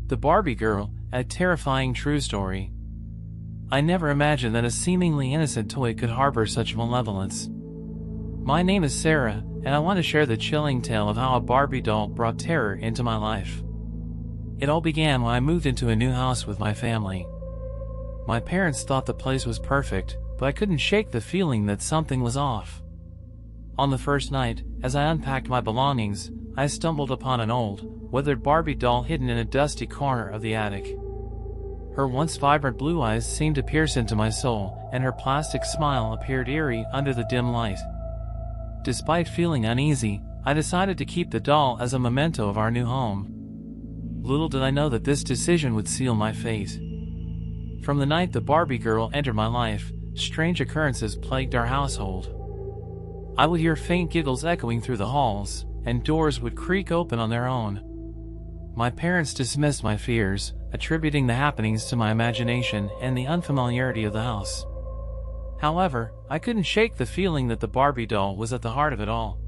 The Barbie Girl, a terrifying true story. I never imagined that a seemingly innocent toy could harbor such malevolence. My name is Sarah, and I want to share the chilling tale of how a Barbie doll brought terror into my life. It all began when I moved into a new house with my family. My parents thought the place was perfect, but I couldn't shake the feeling that something was off. On the first night, as I unpacked my belongings, I stumbled upon an old, weathered Barbie doll hidden in a dusty corner of the attic. Her once vibrant blue eyes seemed to pierce into my soul, and her plastic smile appeared eerie under the dim light. Despite feeling uneasy, I decided to keep the doll as a memento of our new home. Little did I know that this decision would seal my fate. From the night the Barbie Girl entered my life, strange occurrences plagued our household. I would hear faint giggles echoing through the halls, and doors would creak open on their own. My parents dismissed my fears, attributing the happenings to my imagination and the unfamiliarity of the house. However, I couldn't shake the feeling that the Barbie doll was at the heart of it all.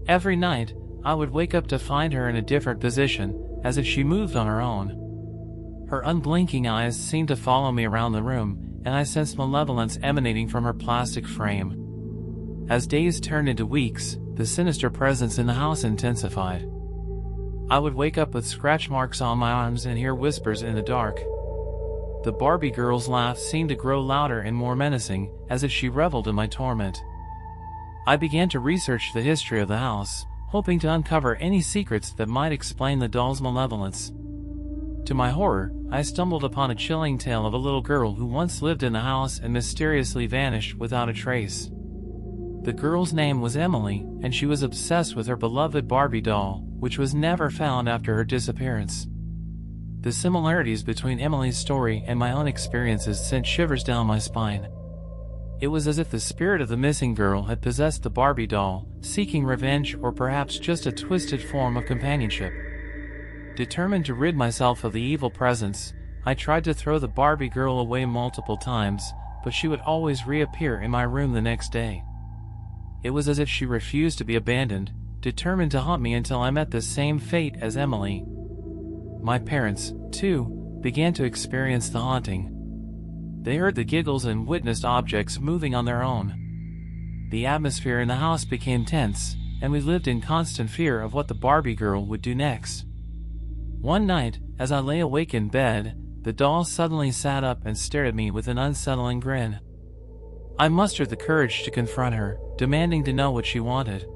Every night, I would wake up to find her in a different position, as if she moved on her own. Her unblinking eyes seemed to follow me around the room, and I sensed malevolence emanating from her plastic frame. As days turned into weeks, the sinister presence in the house intensified. I would wake up with scratch marks on my arms and hear whispers in the dark. The Barbie Girl's laugh seemed to grow louder and more menacing, as if she reveled in my torment. I began to research the history of the house, hoping to uncover any secrets that might explain the doll's malevolence. To my horror, I stumbled upon a chilling tale of a little girl who once lived in the house and mysteriously vanished without a trace. The girl's name was Emily, and she was obsessed with her beloved Barbie doll, which was never found after her disappearance. The similarities between Emily's story and my own experiences sent shivers down my spine. It was as if the spirit of the missing girl had possessed the Barbie doll, seeking revenge or perhaps just a twisted form of companionship. Determined to rid myself of the evil presence, I tried to throw the Barbie girl away multiple times, but she would always reappear in my room the next day. It was as if she refused to be abandoned, determined to haunt me until I met the same fate as Emily. My parents, too, began to experience the haunting. They heard the giggles and witnessed objects moving on their own. The atmosphere in the house became tense, and we lived in constant fear of what the Barbie girl would do next. One night, as I lay awake in bed, the doll suddenly sat up and stared at me with an unsettling grin. I mustered the courage to confront her, demanding to know what she wanted.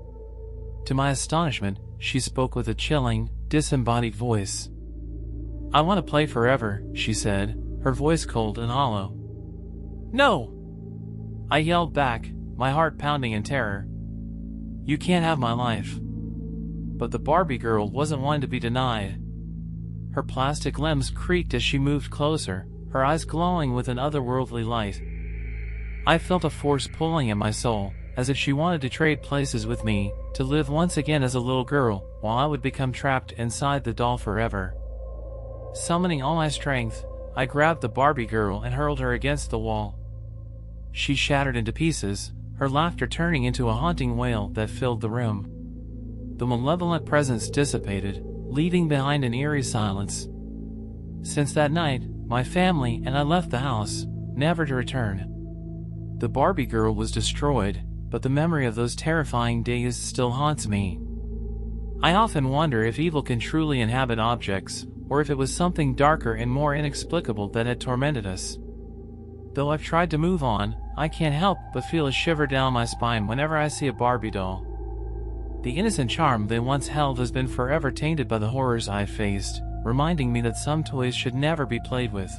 To my astonishment, she spoke with a chilling, disembodied voice. "I want to play forever," she said, her voice cold and hollow. "No!" I yelled back, my heart pounding in terror. "You can't have my life." But the Barbie girl wasn't one to be denied. Her plastic limbs creaked as she moved closer, her eyes glowing with an otherworldly light. I felt a force pulling at my soul, as if she wanted to trade places with me, to live once again as a little girl, while I would become trapped inside the doll forever. Summoning all my strength, I grabbed the Barbie girl and hurled her against the wall. She shattered into pieces, her laughter turning into a haunting wail that filled the room. The malevolent presence dissipated, leaving behind an eerie silence. Since that night, my family and I left the house, never to return. The Barbie girl was destroyed, but the memory of those terrifying days still haunts me. I often wonder if evil can truly inhabit objects, or if it was something darker and more inexplicable that had tormented us. Though I've tried to move on, I can't help but feel a shiver down my spine whenever I see a Barbie doll. The innocent charm they once held has been forever tainted by the horrors I've faced, reminding me that some toys should never be played with.